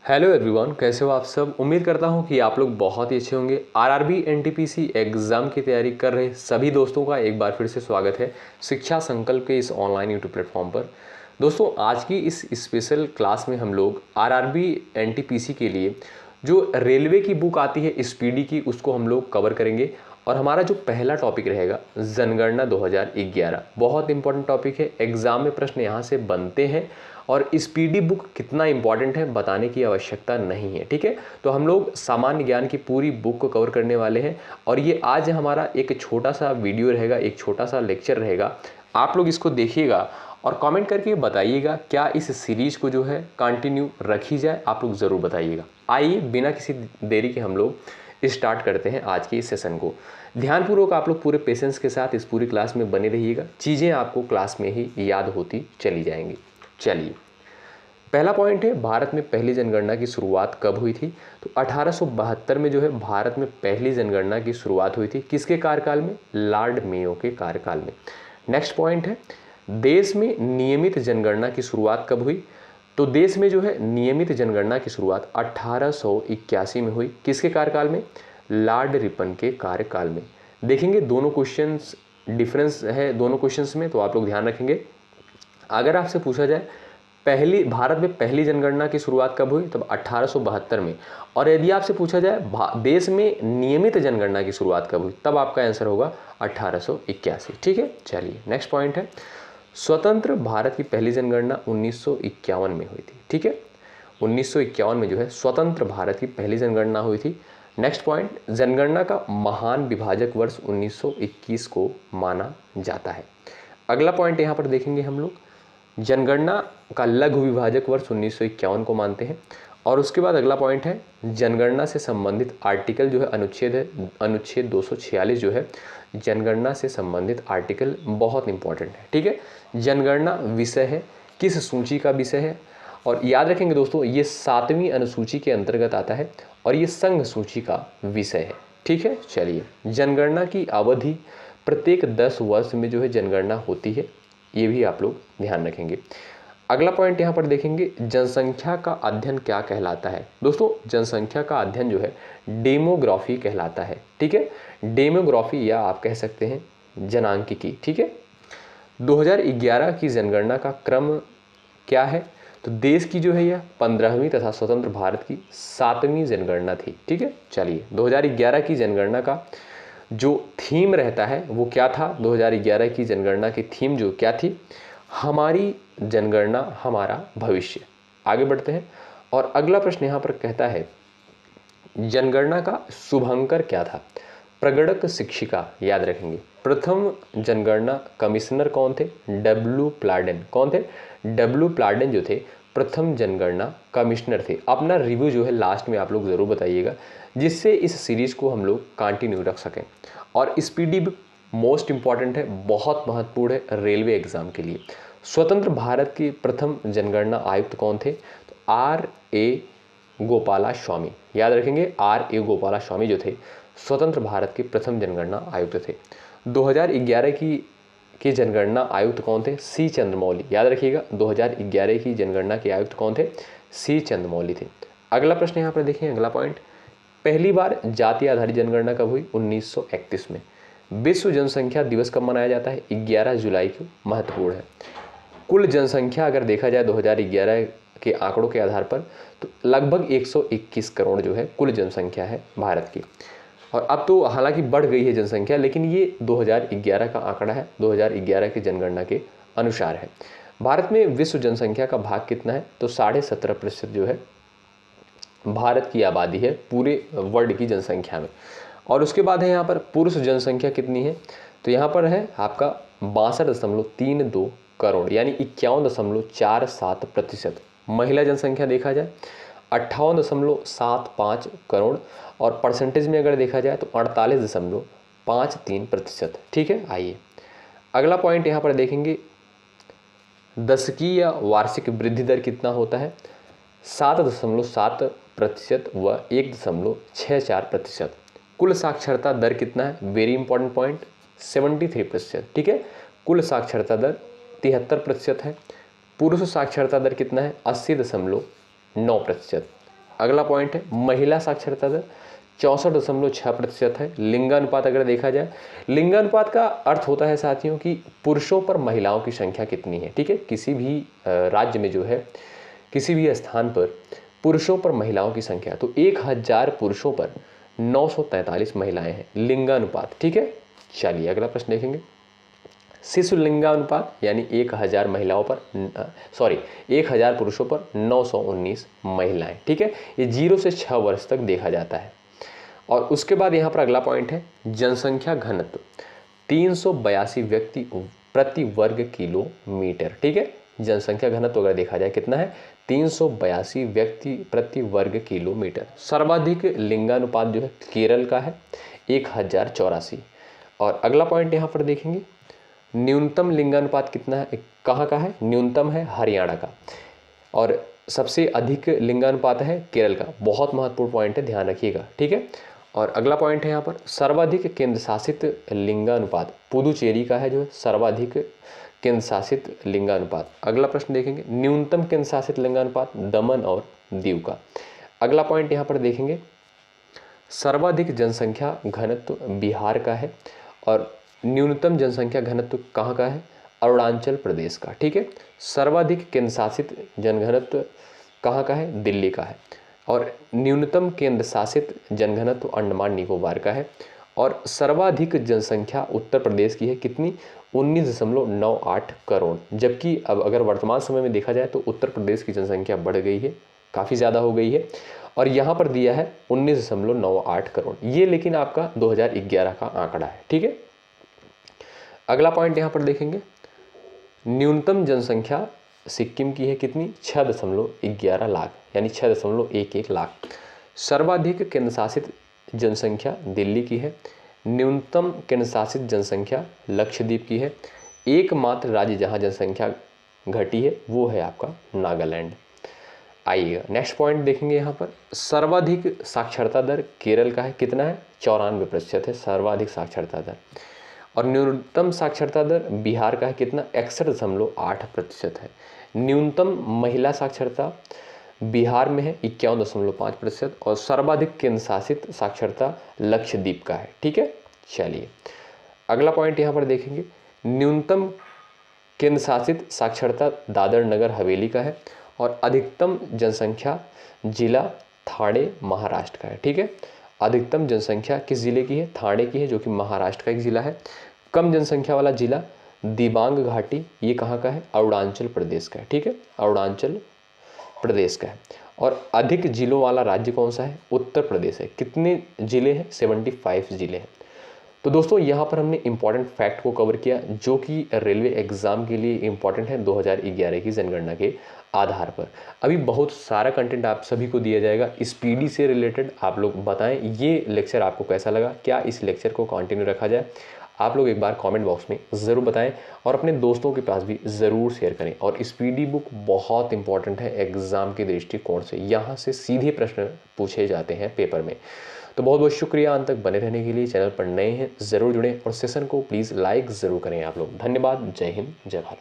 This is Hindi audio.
हेलो एवरीवन, कैसे हो आप सब। उम्मीद करता हूं कि आप लोग बहुत ही अच्छे होंगे। आरआरबी एनटीपीसी एग्ज़ाम की तैयारी कर रहे सभी दोस्तों का एक बार फिर से स्वागत है शिक्षा संकल्प के इस ऑनलाइन यूट्यूब प्लेटफॉर्म पर। दोस्तों, आज की इस स्पेशल क्लास में हम लोग आरआरबी एनटीपीसी के लिए जो रेलवे की बुक आती है स्पीडी की, उसको हम लोग कवर करेंगे। और हमारा जो पहला टॉपिक रहेगा जनगणना 2011, बहुत इंपॉर्टेंट टॉपिक है। एग्जाम में प्रश्न यहाँ से बनते हैं और स्पीडी बुक कितना इंपॉर्टेंट है बताने की आवश्यकता नहीं है, ठीक है। तो हम लोग सामान्य ज्ञान की पूरी बुक को कवर करने वाले हैं और ये आज हमारा एक छोटा सा वीडियो रहेगा, एक छोटा सा लेक्चर रहेगा। आप लोग इसको देखिएगा और कमेंट करके बताइएगा क्या इस सीरीज को जो है कंटिन्यू रखी जाए। आप लोग ज़रूर बताइएगा। आइए बिना किसी देरी के हम लोग स्टार्ट करते हैं आज के इस सेशन को। ध्यानपूर्वक आप लोग पूरे पेशेंस के साथ इस पूरी क्लास में बने रहिएगा। चीज़ें आपको क्लास में ही याद होती चली जाएंगी। चलिए, पहला पॉइंट है, भारत में पहली जनगणना की शुरुआत कब हुई थी। तो 1872 में जो है भारत में पहली जनगणना की शुरुआत हुई थी। किसके कार्यकाल में? लॉर्ड मेयो के कार्यकाल में। नेक्स्ट पॉइंट है, देश में नियमित जनगणना की शुरुआत कब हुई। तो देश में जो है नियमित जनगणना की शुरुआत 1881 में हुई। किसके कार्यकाल में? लॉर्ड रिपन के कार्यकाल में। देखेंगे दोनों क्वेश्चंस डिफरेंस है दोनों क्वेश्चंस में, तो आप लोग ध्यान रखेंगे। अगर आपसे पूछा जाए भारत में पहली जनगणना की शुरुआत कब हुई, तब 1872 में। और यदि आपसे पूछा जाए देश में नियमित जनगणना की शुरुआत कब हुई, तब आपका आंसर होगा 1881। ठीक है, चलिए नेक्स्ट पॉइंट है, स्वतंत्र भारत की पहली जनगणना 1951 में हुई थी। ठीक है, 1951 में जो है स्वतंत्र भारत की पहली जनगणना हुई थी। नेक्स्ट पॉइंट, जनगणना का महान विभाजक वर्ष 1921 को माना जाता है। अगला पॉइंट यहाँ पर देखेंगे हम लोग, जनगणना का लघु विभाजक वर्ष 1951 को मानते हैं। और उसके बाद अगला पॉइंट है, जनगणना से संबंधित आर्टिकल जो है अनुच्छेद 246 जो है जनगणना से संबंधित आर्टिकल बहुत इंपॉर्टेंट है। ठीक है, जनगणना विषय है, किस सूची का विषय है। और याद रखेंगे दोस्तों, ये 7वीं अनुसूची के अंतर्गत आता है और ये संघ सूची का विषय है। ठीक है, चलिए, जनगणना की अवधि प्रत्येक 10 वर्ष में जो है जनगणना होती है, ये भी आप लोग ध्यान रखेंगे। अगला पॉइंट यहाँ पर देखेंगे, जनसंख्या का अध्ययन क्या कहलाता है। दोस्तों, जनसंख्या का अध्ययन जो है डेमोग्राफी कहलाता है। ठीक है, डेमोग्राफी या आप कह सकते हैं जनांकिकी। ठीक है, 2011 की जनगणना का क्रम क्या है। तो देश की जो है यह 15वीं तथा स्वतंत्र भारत की 7वीं जनगणना थी। ठीक है, चलिए, 2011 की जनगणना का जो थीम रहता है वो क्या था। 2011 की जनगणना की थीम जो क्या थी, हमारी जनगणना हमारा भविष्य। आगे बढ़ते हैं और अगला प्रश्न यहाँ पर कहता है, जनगणना का शुभंकर क्या था। प्रगणक शिक्षिका, याद रखेंगे। प्रथम जनगणना कमिश्नर कौन थे? डब्ल्यू प्लाडेन। कौन थे? डब्ल्यू प्लाडेन जो थे प्रथम जनगणना कमिश्नर थे। अपना रिव्यू जो है लास्ट में आप लोग ज़रूर बताइएगा, जिससे इस सीरीज़ को हम लोग कंटिन्यू रख सकें। और स्पीडी बुक मोस्ट इंपॉर्टेंट है, बहुत महत्वपूर्ण है रेलवे एग्जाम के लिए। स्वतंत्र भारत के प्रथम जनगणना आयुक्त कौन थे? तो R.A. गोपाला स्वामी। याद रखेंगे, R.A. गोपाला स्वामी जो थे स्वतंत्र भारत के प्रथम जनगणना आयुक्त थे। 2011 की जनगणना आयुक्त कौन थे? C. चंद्रमौली। याद रखिएगा, 2011 की जनगणना के आयुक्त कौन थे? C. चंद्रमौली थे। अगला प्रश्न यहाँ पर देखिए, अगला पॉइंट, पहली बार जाति आधारित जनगणना कब हुई? 1931 में। विश्व जनसंख्या दिवस कब मनाया जाता है? 11 जुलाई को। महत्वपूर्ण है। कुल जनसंख्या अगर देखा जाए 2011 के आंकड़ों के आधार पर, तो लगभग 121 करोड़ जो है कुल जनसंख्या है भारत की। और अब तो हालांकि बढ़ गई है जनसंख्या, लेकिन ये 2011 का आंकड़ा है, 2011 की जनगणना के अनुसार है। भारत में विश्व जनसंख्या का भाग कितना है? तो 17.5% जो है भारत की आबादी है पूरे वर्ल्ड की जनसंख्या में। और उसके बाद है यहाँ पर पुरुष जनसंख्या कितनी है? तो यहाँ पर है आपका 62.32 करोड़, यानी 51.47%। महिला जनसंख्या देखा जाए 58.75 करोड़, और परसेंटेज में अगर देखा जाए तो 48.53%। ठीक है, आइए अगला पॉइंट यहाँ पर देखेंगे, दशकीय या वार्षिक वृद्धि दर कितना होता है? 7.7% व 1.64%। कुल साक्षरता दर कितना है? Very important point, 73%। ठीक है, कुल साक्षरता दर 73% है। पुरुष साक्षरता दर कितना है? 80.9%। अगला पॉइंट है महिला साक्षरता दर 64.6% है। लिंगानुपात अगर देखा जाए, लिंगानुपात का अर्थ होता है साथियों कि पुरुषों पर महिलाओं की संख्या कितनी है। ठीक है, किसी भी राज्य में जो है, किसी भी स्थान पर पुरुषों पर महिलाओं की संख्या, तो 1000 पुरुषों पर 943 महिलाएं हैं, लिंगानुपात। ठीक है, चलिए अगला प्रश्न देखेंगे। शिशु लिंगानुपात यानी 1000 महिलाओं पर 1000 पुरुषों पर 919 महिलाएं। ठीक है, ये 0 से 6 वर्ष तक देखा जाता है। और उसके बाद यहाँ पर अगला पॉइंट है जनसंख्या घनत्व 382 व्यक्ति प्रति वर्ग किलोमीटर। ठीक है, जनसंख्या घनत्व अगर देखा जाए कितना है, 382 व्यक्ति प्रति वर्ग किलोमीटर। सर्वाधिक लिंगानुपात जो है केरल का है 1084। और अगला पॉइंट यहाँ पर देखेंगे, न्यूनतम लिंगानुपात कितना है, कहाँ का है, न्यूनतम है हरियाणा का, और सबसे अधिक लिंगानुपात है केरल का। बहुत महत्वपूर्ण पॉइंट है, ध्यान रखिएगा। ठीक है, और अगला पॉइंट है यहाँ पर सर्वाधिक केंद्र शासित लिंगानुपात पुदुचेरी का है, जो है सर्वाधिक केंद्र शासित लिंगानुपात। अगला प्रश्न देखेंगे, न्यूनतम केंद्र शासित लिंगानुपात दमन और दीव का। अगला पॉइंट यहाँ पर देखेंगे, सर्वाधिक जनसंख्या घनत्व बिहार का है, और न्यूनतम जनसंख्या घनत्व कहाँ का है, अरुणाचल प्रदेश का। ठीक है, सर्वाधिक केंद्र शासित जनघनत्व कहाँ का है, दिल्ली का है, और न्यूनतम केंद्र शासित जनघनत्व अंडमान निकोबार का है। और सर्वाधिक जनसंख्या उत्तर प्रदेश की है, कितनी, 19.98 करोड़। जबकि अब अगर वर्तमान समय में देखा जाए तो उत्तर प्रदेश की जनसंख्या बढ़ गई है, काफ़ी ज़्यादा हो गई है, और यहाँ पर दिया है 19.98 करोड़। ये लेकिन आपका 2011 का आंकड़ा है। ठीक है, अगला पॉइंट यहाँ पर देखेंगे, न्यूनतम जनसंख्या सिक्किम की है कितनी, 6.11 लाख, यानी 6.11 लाख। सर्वाधिक केंद्र शासित जनसंख्या दिल्ली की है, न्यूनतम केंद्र शासित जनसंख्या लक्षद्वीप की है। एकमात्र राज्य जहाँ जनसंख्या घटी है वो है आपका नागालैंड। आइएगा नेक्स्ट पॉइंट देखेंगे, यहाँ पर सर्वाधिक साक्षरता दर केरल का है, कितना है, 94% है सर्वाधिक साक्षरता दर। और न्यूनतम साक्षरता दर बिहार का है कितना, 61.8% है। न्यूनतम महिला साक्षरता बिहार में है 51.5%, और सर्वाधिक केंद्र शासित साक्षरता लक्षद्वीप का है। ठीक है, चलिए अगला पॉइंट यहाँ पर देखेंगे, न्यूनतम केंद्र शासित साक्षरता दादर नगर हवेली का है, और अधिकतम जनसंख्या जिला ठाणे महाराष्ट्र का है। ठीक है, अधिकतम जनसंख्या किस जिले की है, ठाणे की है, जो कि महाराष्ट्र का एक जिला है। कम जनसंख्या वाला जिला दिबांग घाटी, ये कहाँ का है, अरुणाचल प्रदेश का है। ठीक है, अरुणाचल प्रदेश का है। और अधिक जिलों वाला राज्य कौन सा है, उत्तर प्रदेश है। कितने जिले हैं, 75 जिले हैं। तो दोस्तों यहाँ पर हमने इंपॉर्टेंट फैक्ट को कवर किया, जो कि रेलवे एग्जाम के लिए इंपॉर्टेंट है 2011 की जनगणना के आधार पर। अभी बहुत सारा कंटेंट आप सभी को दिया जाएगा स्पीडी से रिलेटेड। आप लोग बताएं ये लेक्चर आपको कैसा लगा, क्या इस लेक्चर को कंटिन्यू रखा जाए। आप लोग एक बार कमेंट बॉक्स में ज़रूर बताएं, और अपने दोस्तों के पास भी ज़रूर शेयर करें। और स्पीडी बुक बहुत इंपॉर्टेंट है एग्ज़ाम के दृष्टिकोण से, यहाँ से सीधे प्रश्न पूछे जाते हैं पेपर में। तो बहुत बहुत शुक्रिया अंत तक बने रहने के लिए। चैनल पर नए हैं ज़रूर जुड़ें, और सेशन को प्लीज़ लाइक ज़रूर करें आप लोग। धन्यवाद, जय हिंद, जय भारत।